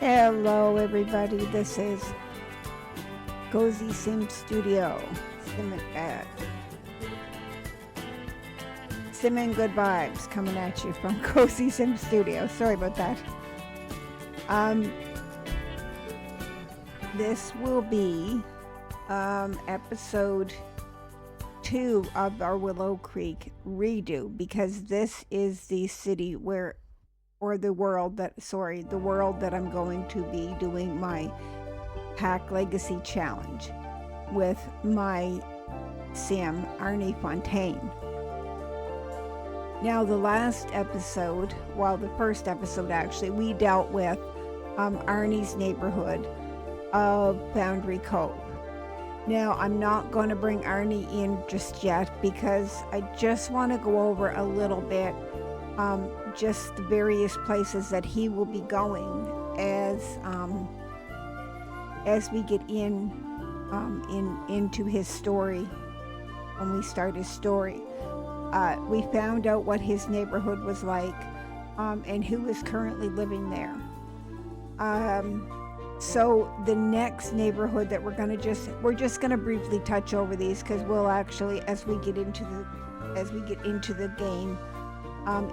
Hello, everybody. This is Cozy Sim Studio. SimminGoodVibes coming at you from Cozy Sim Studio. Sorry about that. This will be episode 2 of our Willow Creek redo, because this is the city where, or the world that I'm going to be doing my Pack Legacy Challenge with my Sim, Arnie Fontaine. Now, the last episode, the first episode actually, we dealt with Arnie's neighborhood of Boundary Cove. Now, I'm not going to bring Arnie in just yet because I just want to go over a little bit just the various places that he will be going as we get into his story. When we start his story, we found out what his neighborhood was like and who is currently living there. So the next neighborhood that we're just gonna briefly touch over these, because we'll actually, as we get into the game,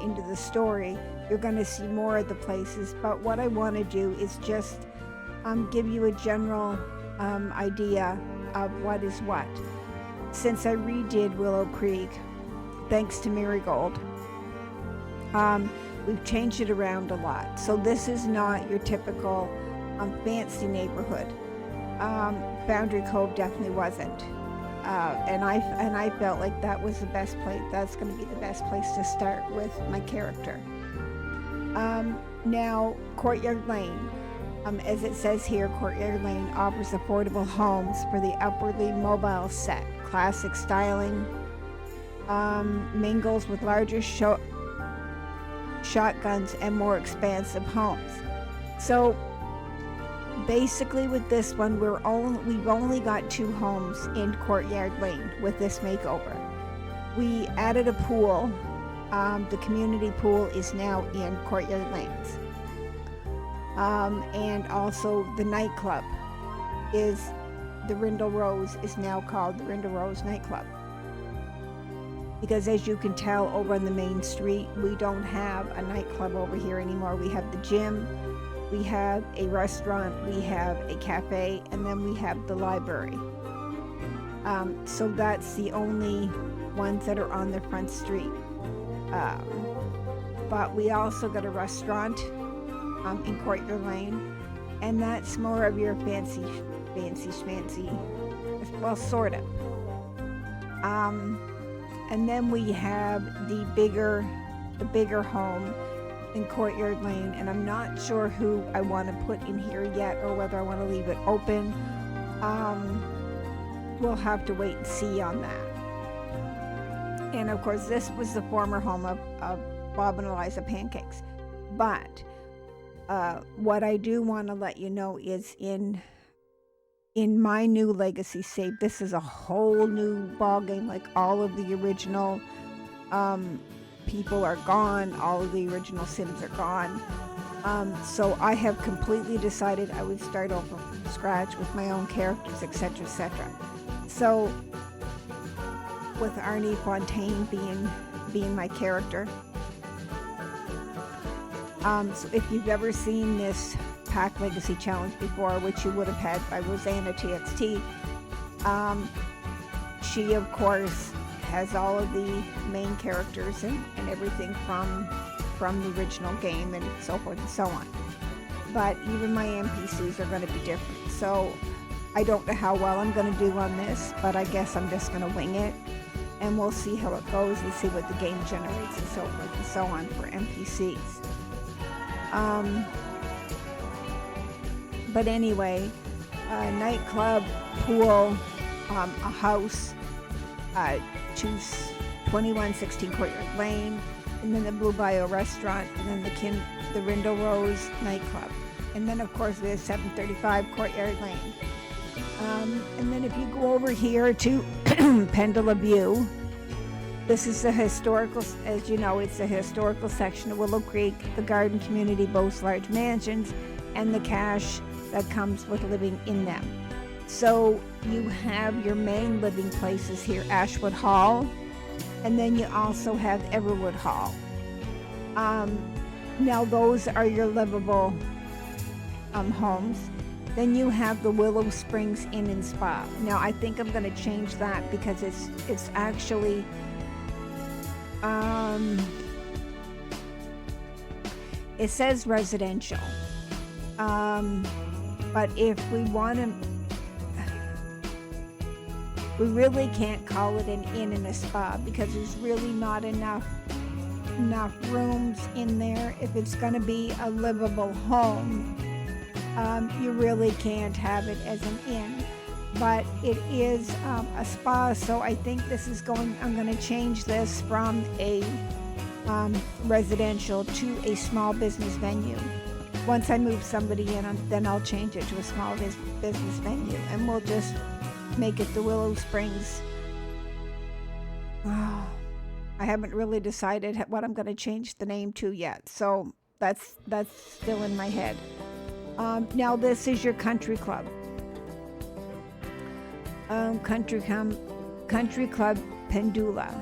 into the story, you're gonna see more of the places. But what I want to do is just give you a general idea of what is what. Since I redid Willow Creek, thanks to Marigold, we've changed it around a lot. So this is not your typical fancy neighborhood. Boundary Cove definitely wasn't, and I felt like that was the best place. That's going to be the best place to start with my character. Now, Courtyard Lane, as it says here, Courtyard Lane offers affordable homes for the upwardly mobile set. Classic styling mingles with larger shotguns and more expansive homes. So basically with this one, we've only got 2 homes in Courtyard Lane with this makeover. We added a pool. The community pool is now in Courtyard Lanes. And also the nightclub the Rindle Rose is now called the Rindle Rose Nightclub. Because as you can tell, over on the main street, we don't have a nightclub over here anymore. We have the gym, we have a restaurant, we have a cafe, and then we have the library. So that's the only ones that are on the front street. But we also got a restaurant in Courtyard Lane, and that's more of your fancy, well, sort of. And then we have the bigger home in Courtyard Lane, and I'm not sure who I want to put in here yet, or whether I want to leave it open. We'll have to wait and see on that. And of course, this was the former home of Bob and Eliza Pancakes. But what I do want to let you know is in my new legacy save, this is a whole new ball game. Like, all of the original people are gone. All of the original Sims are gone. So I have completely decided I would start over from scratch with my own characters, etc., etc. So with Arnie Fontaine being my character. So if you've ever seen this Pack Legacy Challenge before, which you would have had by Rosanna TXT, she of course has all of the main characters and everything from the original game, and so forth and so on. But even my NPCs are going to be different. So I don't know how well I'm going to do on this, but I guess I'm just going to wing it, and we'll see how it goes and see what the game generates and so forth and so on for NPCs. But anyway, nightclub, pool, a house, 2116 Courtyard Lane, and then the Blue Bayou Restaurant, and then the Rindle Rose Nightclub. And then of course there's 735 Courtyard Lane. And then if you go over here to Pendula View, this is the historical, as you know, it's the historical section of Willow Creek. The garden community boasts large mansions and the cash that comes with living in them. So you have your main living places here, Ashwood Hall, and then you also have Everwood Hall. Now those are your livable homes. Then you have the Willow Springs Inn and Spa. Now I think I'm going to change that because it's actually it says residential, but if we want to, we really can't call it an inn and a spa because there's really not enough rooms in there. If it's going to be a livable home, you really can't have it as an inn, but it is a spa. So I think I'm going to change this from a residential to a small business venue. Once I move somebody in, then I'll change it to a small business venue, and we'll just make it the Willow Springs. Oh, I haven't really decided what I'm going to change the name to yet, so that's still in my head. Now this is your country club. Country Club Pendula.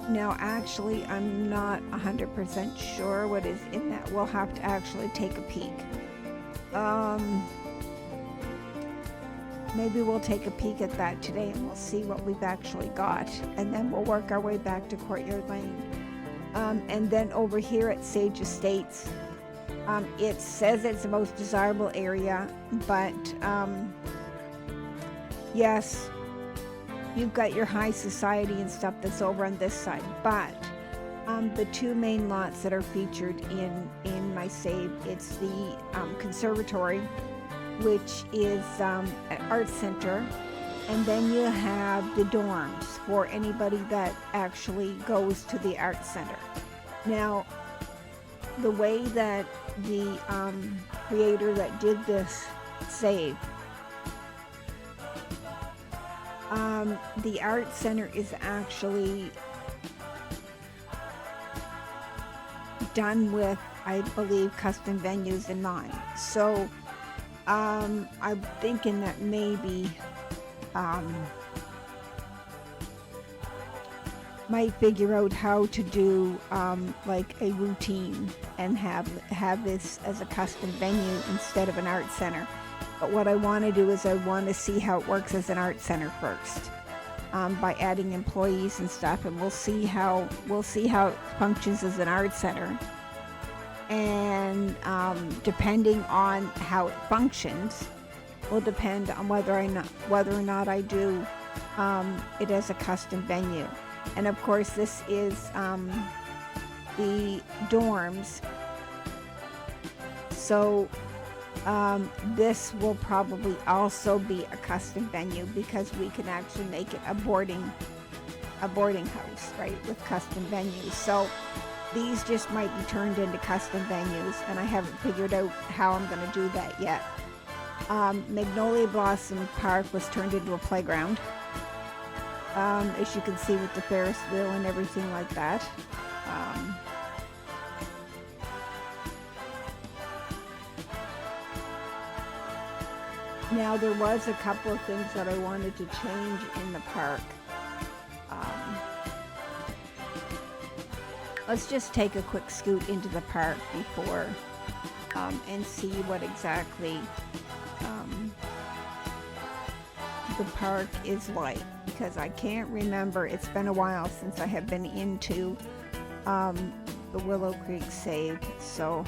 Now actually I'm not 100% sure what is in that. We'll have to actually take a peek. Maybe we'll take a peek at that today and we'll see what we've actually got, and then we'll work our way back to Courtyard Lane. And then over here at Sage Estates, it says it's the most desirable area, but yes, you've got your high society and stuff that's over on this side, but the two main lots that are featured in my save, it's the conservatory, which is an art center, and then you have the dorms for anybody that actually goes to the art center. Now, the way that the creator that did this save, the art center is actually done with, I believe, custom venues in mind. So I'm thinking that maybe might figure out how to do like a routine and have this as a custom venue instead of an art center. But what I want to do is I want to see how it works as an art center first, by adding employees and stuff, and we'll see how it functions as an art center. And depending on how it functions will depend on whether or not I do it as a custom venue. And of course this is the dorms, so this will probably also be a custom venue because we can actually make it a boarding house, right, with custom venues. So these just might be turned into custom venues, and I haven't figured out how I'm going to do that yet. Magnolia Blossom Park was turned into a playground, as you can see with the Ferris wheel and everything like that. Now there was a couple of things that I wanted to change in the park. Let's just take a quick scoot into the park before and see what exactly the park is like, because I can't remember. It's been a while since I have been into the Willow Creek save, so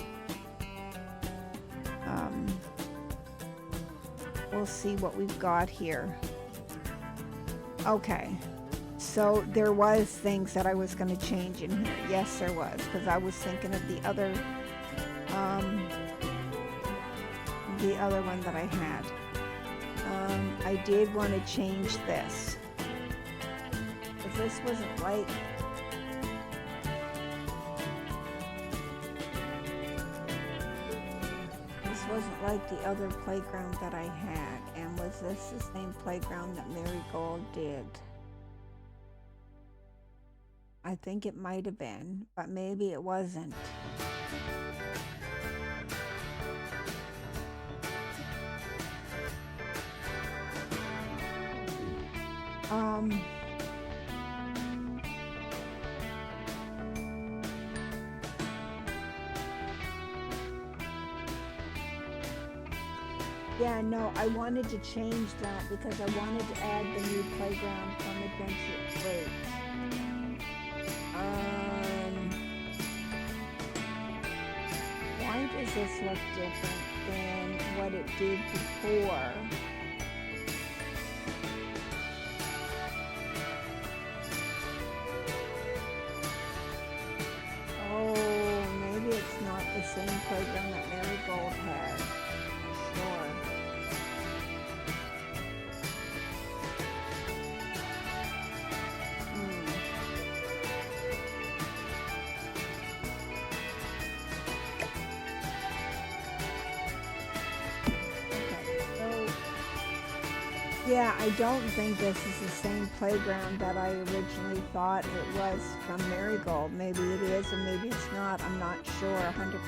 we'll see what we've got here. Okay, so there was things that I was going to change in here. Yes, there was, because I was thinking of the other one that I had. I did want to change this, because this wasn't like the other playground that I had. And was this the same playground that Marigold did? I think it might have been, but maybe it wasn't. Yeah, no, I wanted to change that because I wanted to add the new playground from Adventure Break. Why does this look different than what it did before? Oh, maybe it's not the same playground that Marigold had. Sure. Yeah, I don't think this is the same playground that I originally thought it was from Marigold. Maybe it is and maybe it's not. I'm not sure 100%.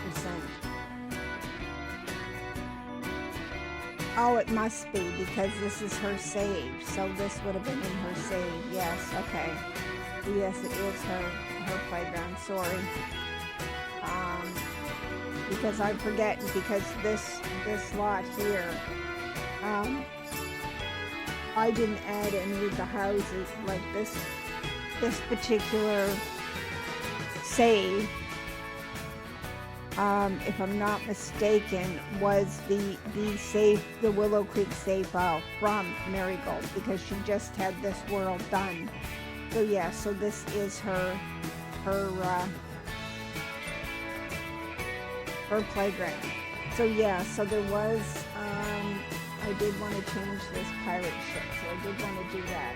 Oh, it must be because this is her save. So this would have been in her save. Yes, okay. Yes, it is her playground. Sorry. Because I forget because this lot here, I didn't add any of the houses like this particular save, if I'm not mistaken, was the Willow Creek save file from Marigold because she just had this world done. So yeah, so this is her playground. So yeah, so there was I did want to change this pirate ship, so I did want to do that.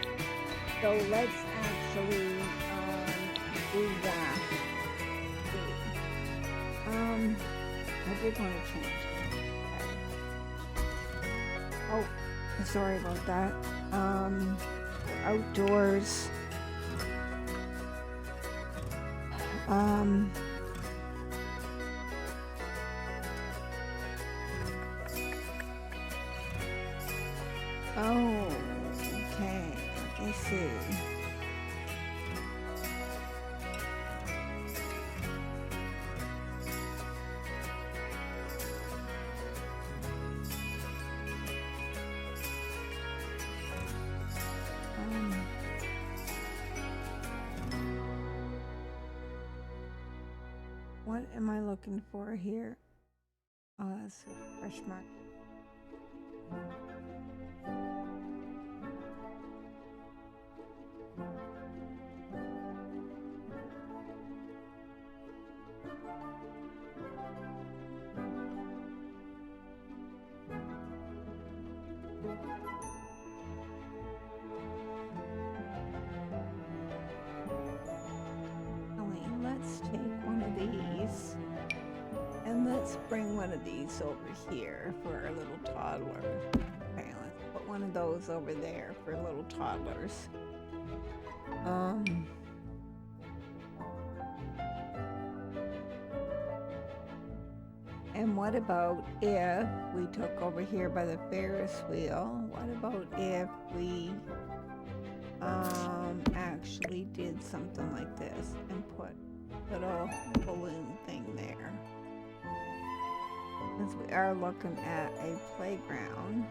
So let's actually do that. I did want to change it. Okay. Oh, sorry about that. Outdoors. Oh, okay. Let me see. What am I looking for here? Oh, that's a fresh mark. Let's take one of these and let's bring one of these over here for our little toddler. Okay, let's put one of those over there for little toddlers. And what about if we took over here by the Ferris wheel? What about if we actually did something like this and put a little balloon thing there? Since we are looking at a playground.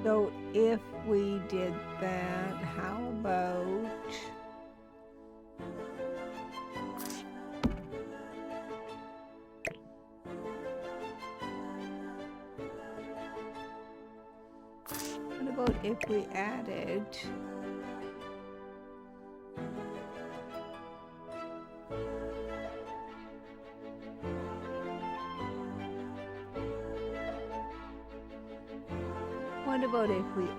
So if we did that, how about if we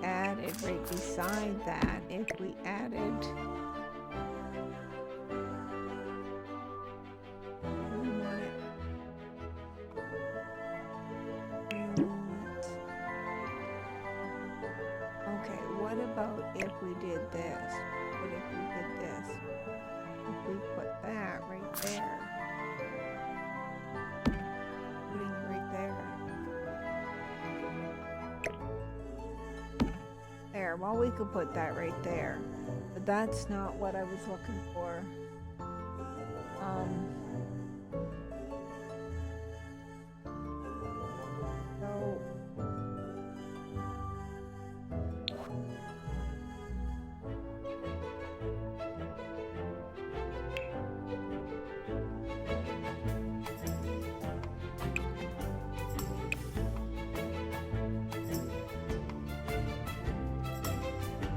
added right beside that, if we added what about if we did this? What if we did this? If we put that right there. well, we could put that right there, but that's not what I was looking for.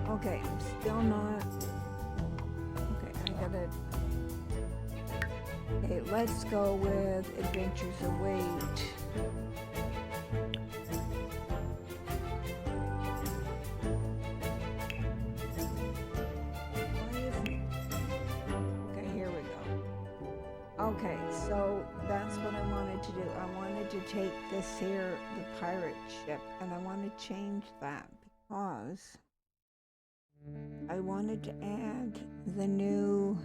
Okay, I'm still not. Okay, I gotta. Okay, let's go with Adventures Await. Okay, here we go. Okay, so that's what I wanted to do. I wanted to take this here, the pirate ship, and I want to change that because I wanted to add the new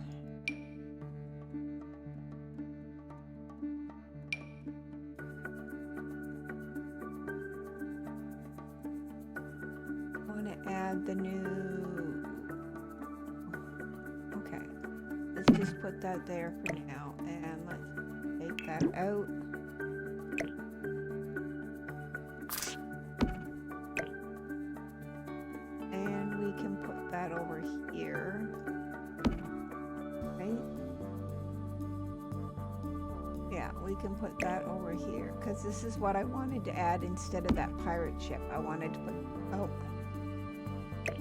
okay, let's just put that there for now, and let's take that out. And we can put that over here, right? Yeah, we can put that over here, because this is what I wanted to add instead of that pirate ship. I wanted to put,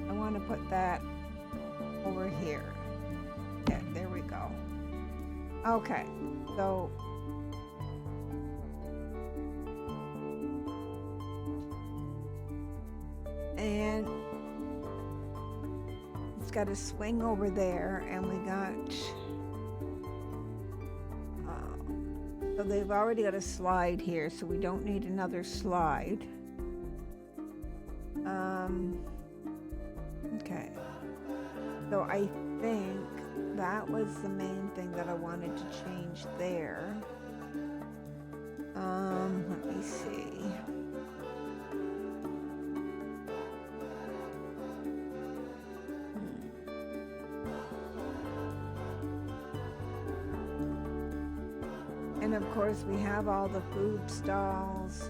I want to put that over here. Yeah, there we go. Okay, so and it's got a swing over there, and we got so they've already got a slide here, so we don't need another slide. Okay, so I think that was the main thing that I wanted to change there. Let me see. And of course we have all the food stalls.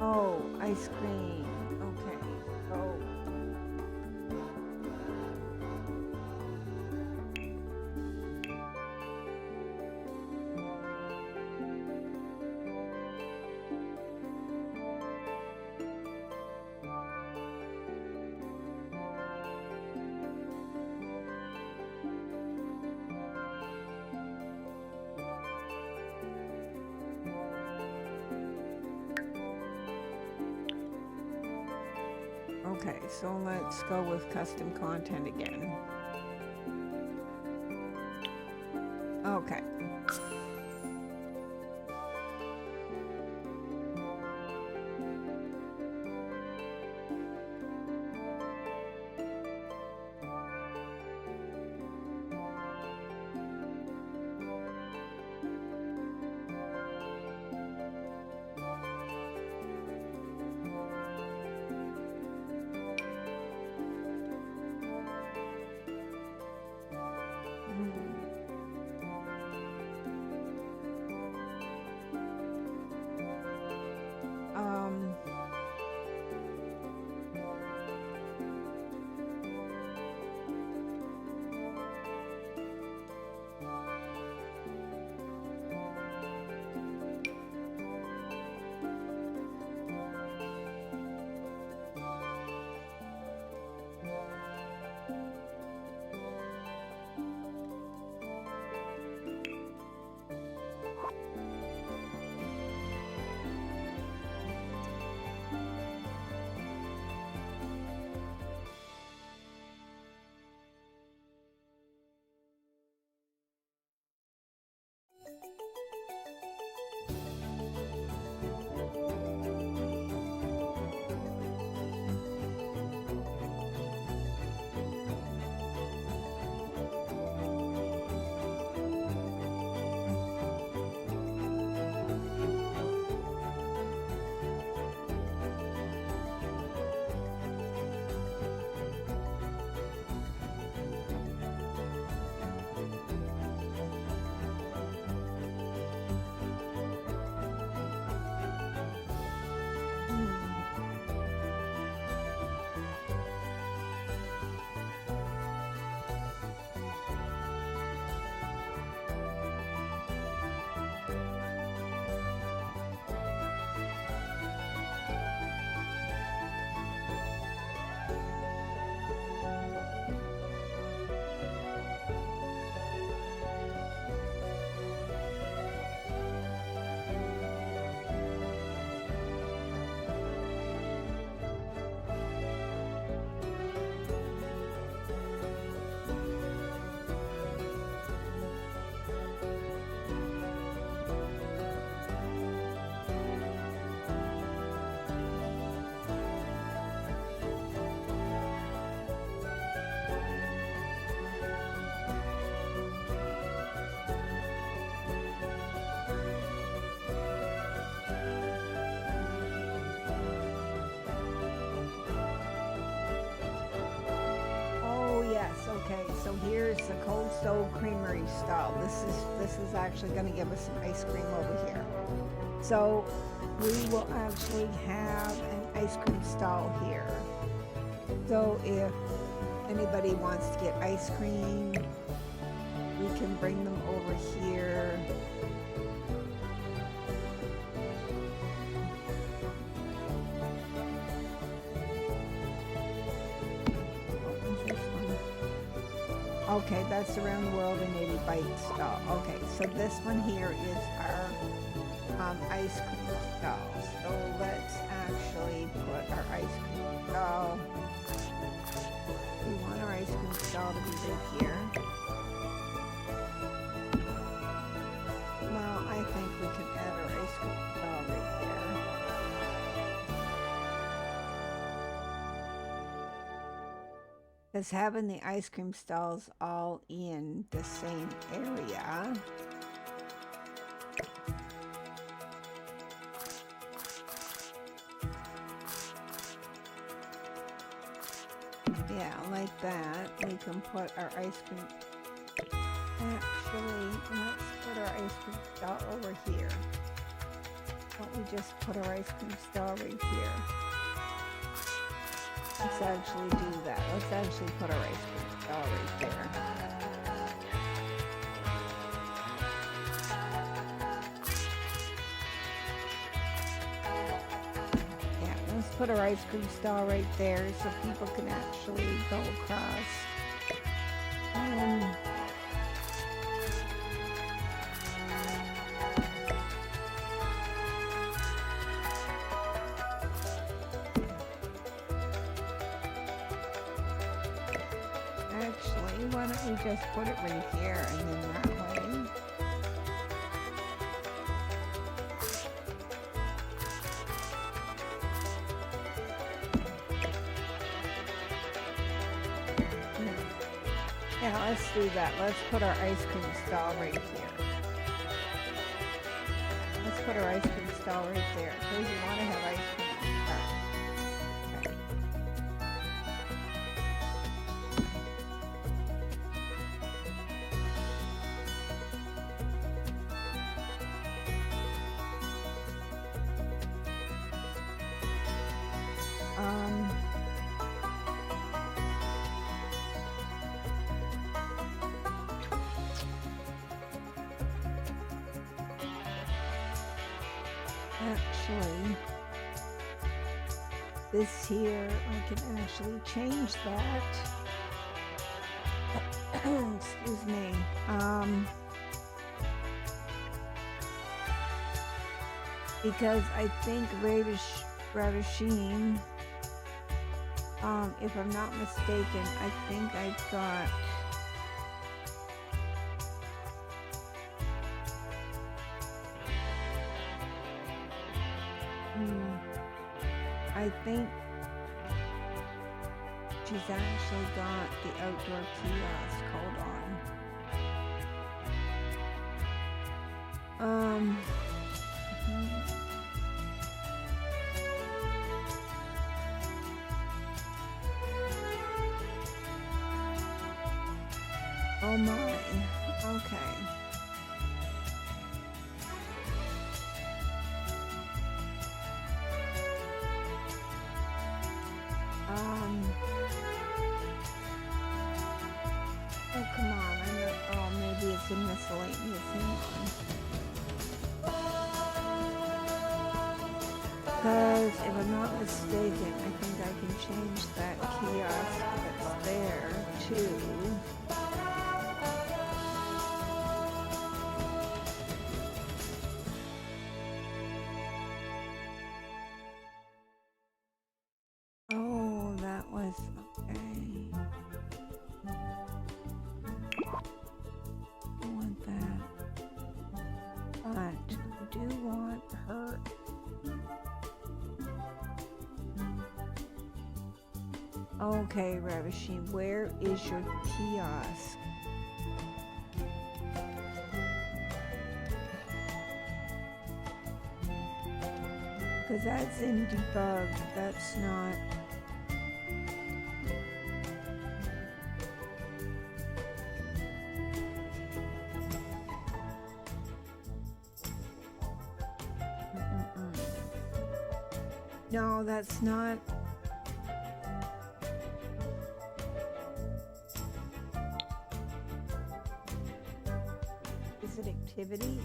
Oh, ice cream. Okay, so okay, so let's go with custom content again. Okay. a cold stove creamery stall. This is actually going to give us some ice cream over here. So we will actually have an ice cream stall here. So if anybody wants to get ice cream, we can bring them over here. Okay, that's around the world in 80 bites stall. Okay, so this one here is our ice cream stall. So let's actually put our ice cream stall. We want our ice cream stall to be right here. Well, I think we can add our ice cream stall right there. Because having the ice cream stalls all in the same area like that, we can put our ice cream. Actually, let's put our ice cream stall over here. Why don't we just put our ice cream stall right here? Let's actually do that. Let's actually put our ice cream stall right there. Put our ice cream stall right there so people can actually go across. Actually, why don't we just put it right here and then that way. Yeah, let's do that. Let's put our ice cream stall right here. Let's put our ice cream stall right there. Because you want to have ice cream. Actually, this here, I can actually change that. Excuse me. Because I think Ravishing, if I'm not mistaken, I think I've got I think she's actually got the outdoor kiosk. Hold on. Oh my. Okay. Oh, come on. I'm not, oh, maybe it's in miscellaneous. Because if I'm not mistaken, I think I can change that kiosk that's there to... Oh, that was... okay. I want that. But I do want her... Okay, Ravishing, where is your kiosk? Because that's in debug, that's not... No, that's not. Is it activity?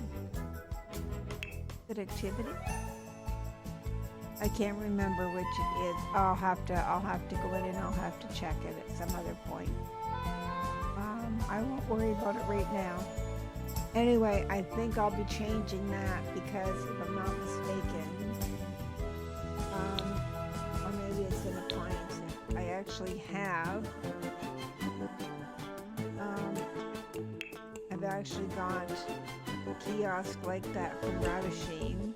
Is it activity? I can't remember which it is. I'll have to go in and I'll have to check it at some other point. I won't worry about it right now. Anyway, I think I'll be changing that because if I'm not mistaken, or maybe it's an appliance. I actually have. I've actually got a kiosk like that from Ravishing.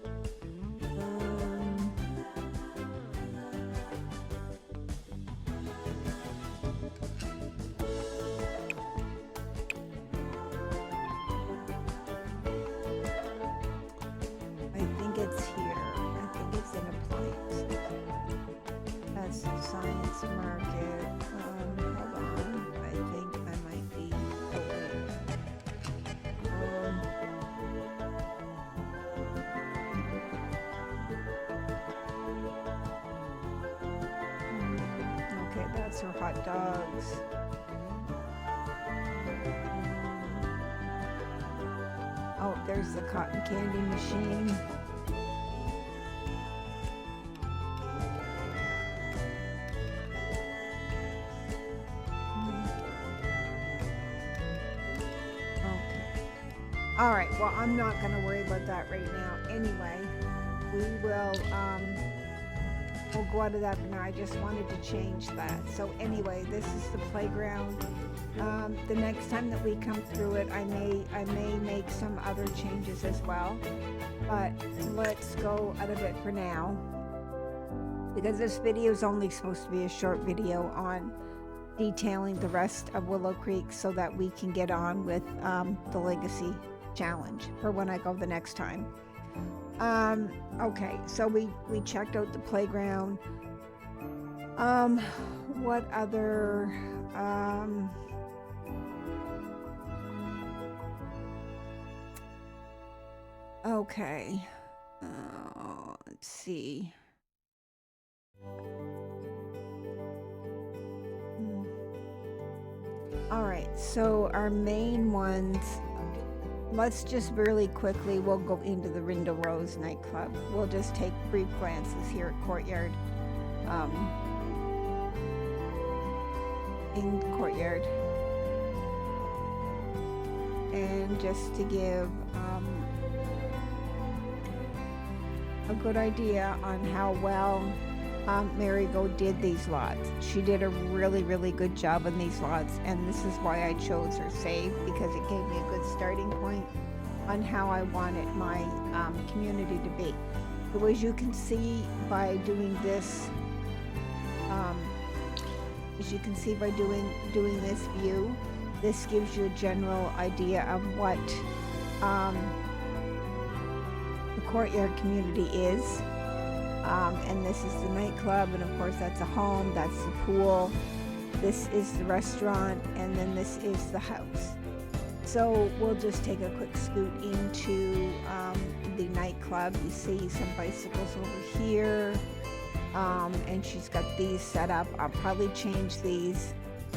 Or hot dogs. Oh, there's the cotton candy machine. Okay. All right. Well, I'm not going to worry about that right now. Anyway, we will. We'll go out of that for now. I just wanted to change that. So anyway, this is the playground. The next time that we come through it, I may make some other changes as well. But let's go out of it for now, because this video is only supposed to be a short video on detailing the rest of Willow Creek so that we can get on with the Legacy Challenge for when I go the next time. Okay, so we checked out the playground. What other, okay, let's see. All right, so our main ones. Let's just really quickly, we'll go into the Rindle Rose nightclub. We'll just take brief glances here at Courtyard. In Courtyard. And just to give a good idea on how well Marigo did these lots. She did a really, really good job on these lots, and this is why I chose her save, because it gave me a good starting point on how I wanted my community to be. So as you can see by doing this, this view, this gives you a general idea of what the Courtyard community is. And this is the nightclub, and of course that's a home, that's the pool, this is the restaurant, and then this is the house. So we'll just take a quick scoot into the nightclub. You see some bicycles over here, and she's got these set up. I'll probably change these.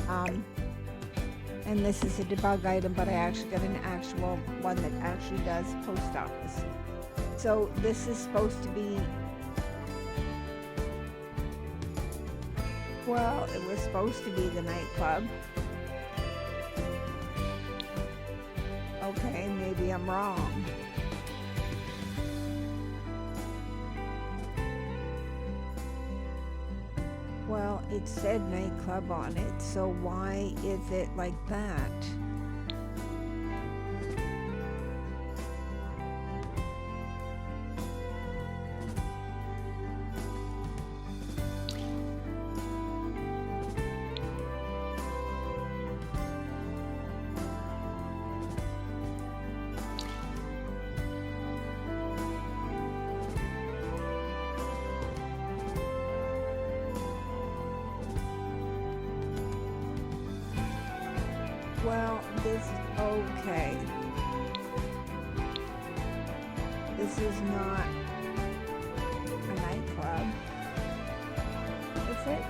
And this is a debug item, but I actually got an actual one that actually does post office. So this is supposed to be, well, it was supposed to be the nightclub. Okay, maybe I'm wrong. Well, it said nightclub on it, so why is it like that? Well, okay. This is not a nightclub. it?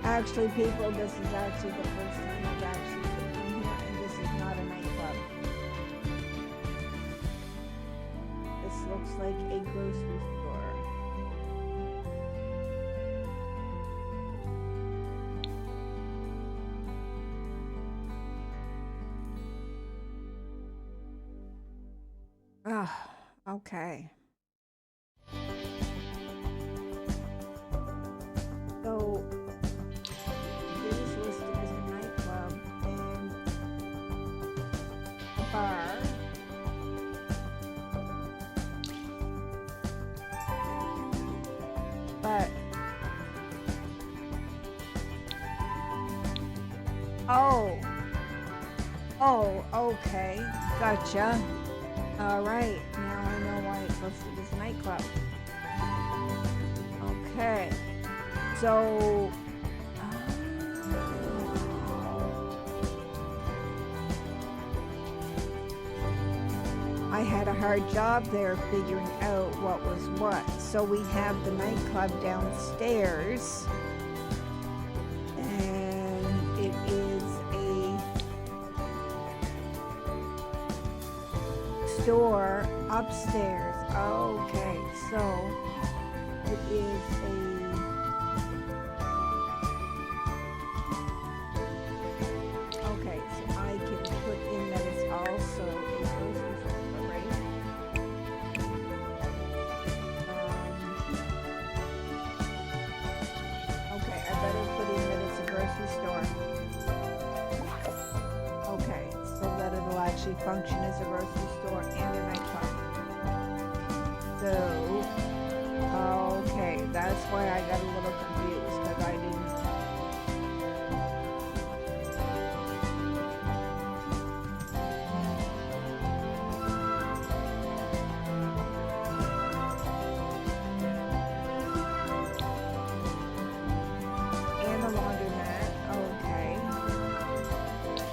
Actually, people, this is actually the first time I've actually been in here, and this is not a nightclub. This looks like a grocery store. Ah, okay. So it is listed as a nightclub and a bar. But oh, okay, gotcha. All right, now I know why it's listed as a nightclub. Okay, so I had a hard job there figuring out what was what. So we have the nightclub downstairs, and it is a store upstairs. Okay, so it is okay, so I can put in that it's also a grocery store, right? Okay, I better put in that it's a grocery store. Okay, so that it'll actually function as a grocery store and a nightclub. So, okay, that's why I got a little confused, because I didn't. And a laundromat, okay.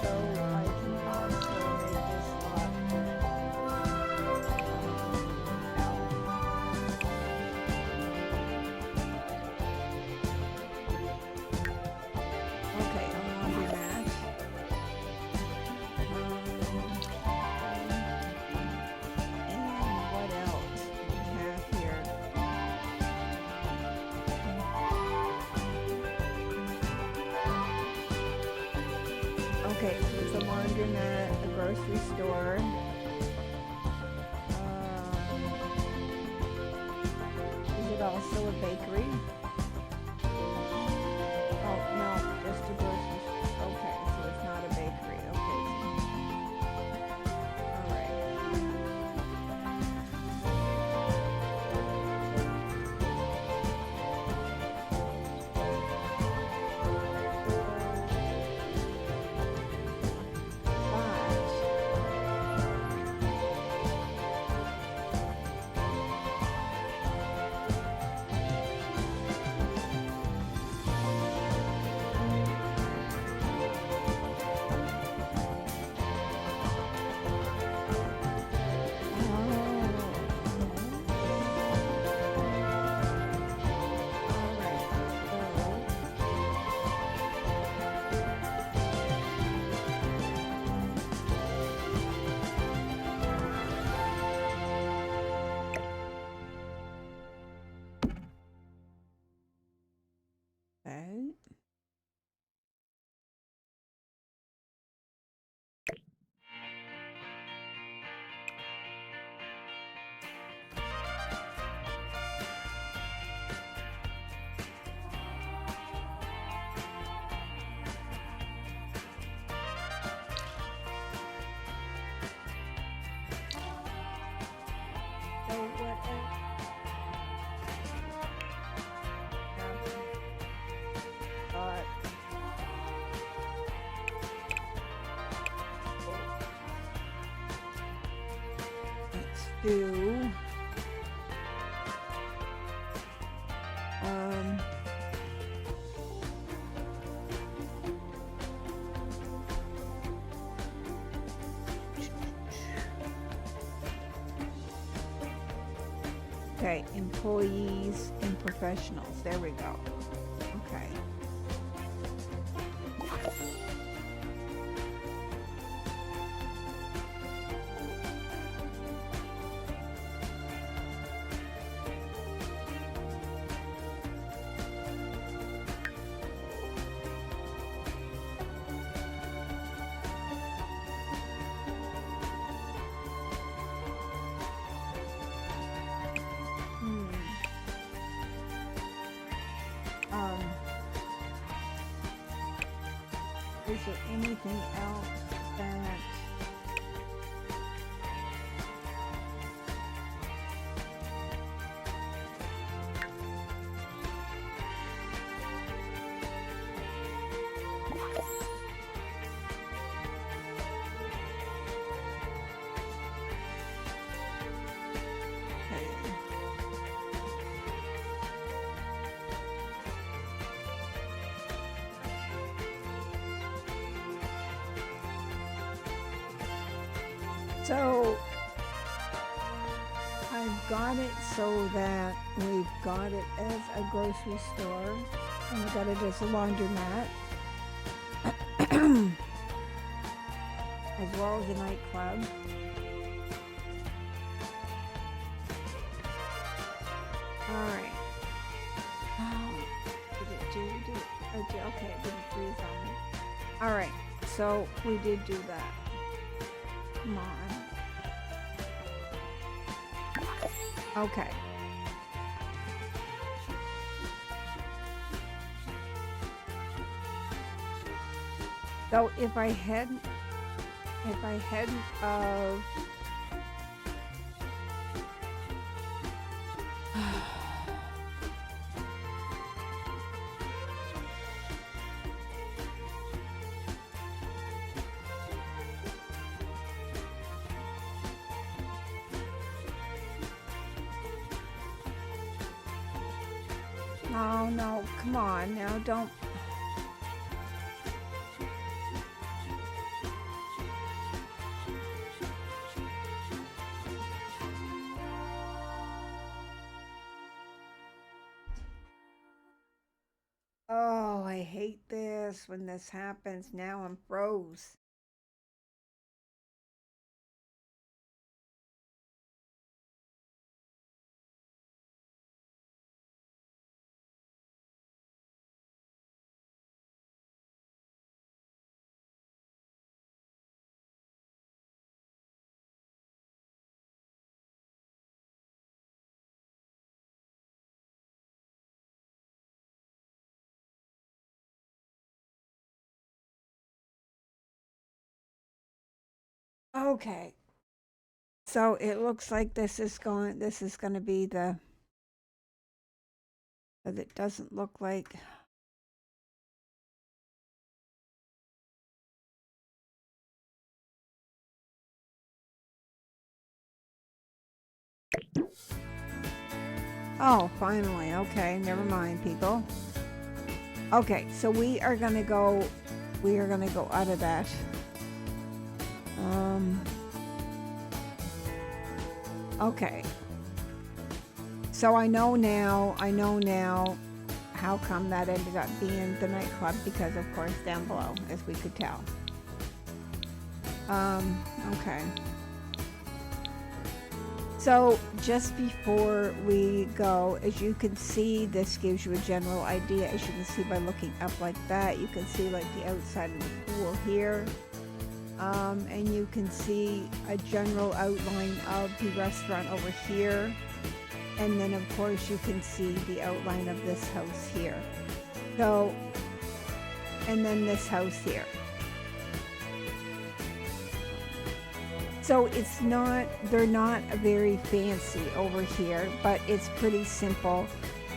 So I can also make this lot okay, a laundromat. And what else do we have here? Okay, so there's a laundromat, a grocery store. Is it also a bakery? Oh, no, just a grocery store. Okay, so it's not a bakery. Okay. All right. Okay. So what else? But let's do Okay, employees and professionals. There we go. Okay. Is there anything else that so I've got it so that we've got it as a grocery store and we've got it as a laundromat as well as a nightclub. Alright. Oh, okay, it didn't freeze on me. Alright, so we did do that. Come on. Okay. So if I hadn't of oh no, come on now, don't. Oh, I hate this when this happens. Now I'm froze. Okay. So it looks like this is going to be the, but it doesn't look like. Oh, finally. Okay, never mind, people. Okay, so we are gonna go out of that. Okay. So I know now how come that ended up being the nightclub, because of course down below, as we could tell. Okay. So just before we go, as you can see, this gives you a general idea. As you can see by looking up like that, you can see like the outside of the pool here. And you can see a general outline of the restaurant over here. And then of course you can see the outline of this house here. So, and then this house here. So they're not very fancy over here, but it's pretty simple.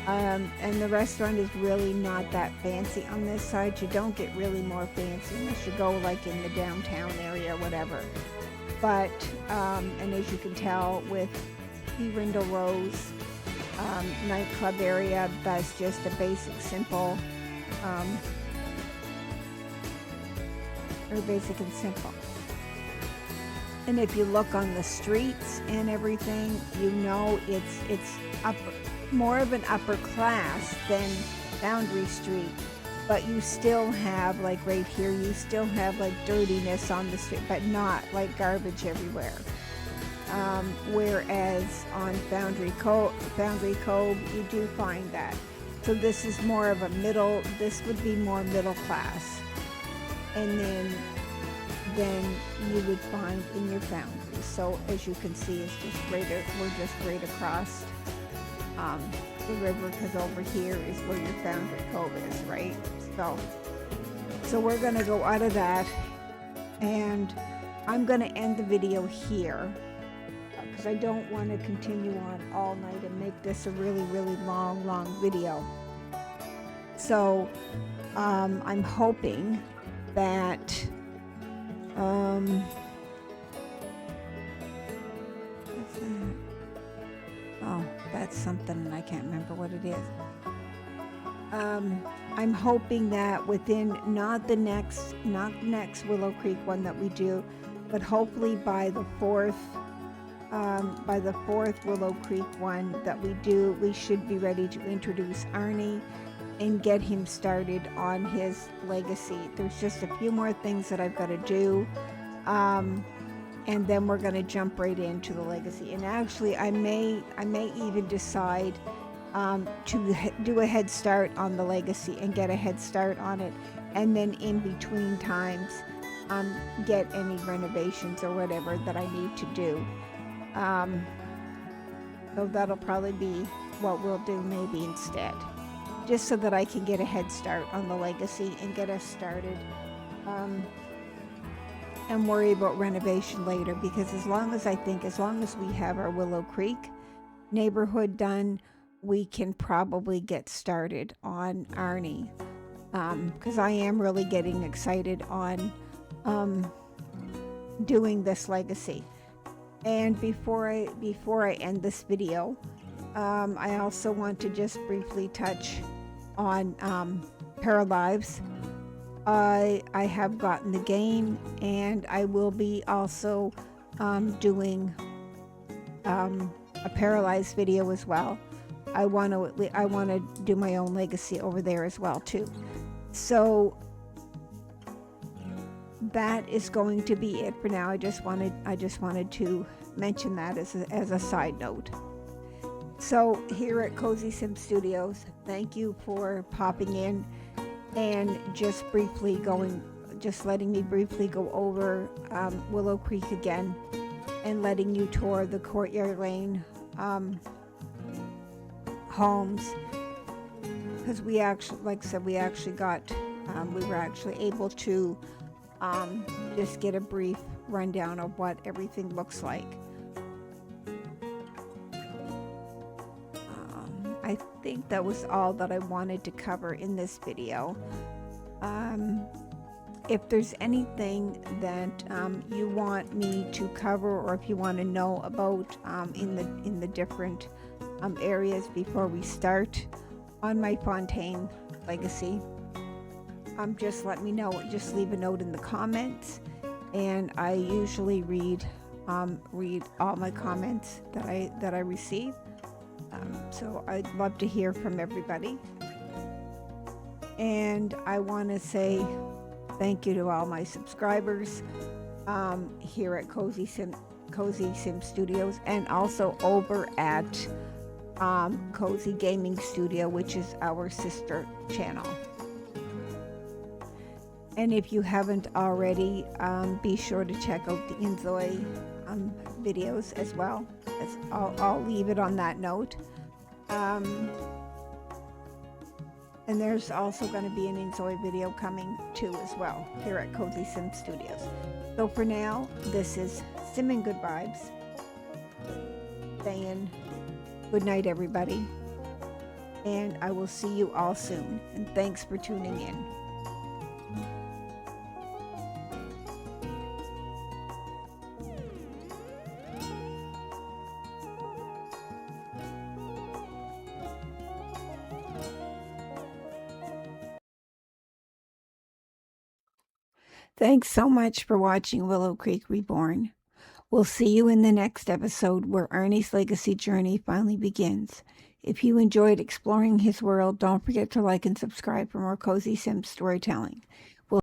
And the restaurant is really not that fancy on this side. You don't get really more fancy unless you go like in the downtown area or whatever. But, and as you can tell with the Rindle Rose nightclub area, that's just a basic, simple, very basic and simple. And if you look on the streets and everything, you know it's upper, more of an upper class than Boundary Street. But you still have, like right here, you still have like dirtiness on the street, but not like garbage everywhere. Whereas on Boundary Cove, you do find that. So this is more of a this would be more middle class. And then you would find in your Foundry. So as you can see, it's just we're just right across the river, because over here is where your Foundry Cove is, right? So we're gonna go out of that, and I'm gonna end the video here because I don't want to continue on all night and make this a really, really long video. So I'm hoping that that's something and I can't remember what it is. I'm hoping that within not the next Willow Creek one that we do, but hopefully by the fourth Willow Creek one that we do, we should be ready to introduce Arnie and get him started on his legacy. There's just a few more things that I've got to do, and then we're going to jump right into the legacy. And actually, I may even decide to do a head start on the legacy and get a head start on it, and then in between times get any renovations or whatever that I need to do. So that'll probably be what we'll do maybe instead, just so that I can get a head start on the legacy and get us started, and worry about renovation later, because as long as we have our Willow Creek neighborhood done, we can probably get started on Arnie, because I am really getting excited on doing this legacy. And before I end this video, I also want to just briefly touch on Paralives. I have gotten the game, and I will be also doing a Paralyzed video as well. I want to do my own legacy over there as well too. So that is going to be it for now. I just wanted to mention that as a side note. So here at Cozy Sim Studios, thank you for popping in and just letting me briefly go over Willow Creek again, and letting you tour the Courtyard Lane homes, because we actually, like I said, we were actually able to just get a brief rundown of what everything looks like. I think that was all that I wanted to cover in this video. If there's anything that you want me to cover, or if you want to know about in the different areas before we start on my Fontaine legacy, just let me know. Just leave a note in the comments, and I usually read all my comments that I receive. So I'd love to hear from everybody, and I want to say thank you to all my subscribers here at Cozy Sim Studios, and also over at Cozy Gaming Studio, which is our sister channel. And if you haven't already, be sure to check out the Inzoi videos as well. I'll leave it on that note. And there's also going to be an Inzoi video coming too as well here at Cozy Sim Studios. So for now, this is SimminGoodVibes saying good night, everybody, and I will see you all soon, and thanks for tuning in. Thanks so much for watching Willow Creek Reborn. We'll see you in the next episode where Arnie's legacy journey finally begins. If you enjoyed exploring his world, don't forget to like and subscribe for more cozy Sim storytelling.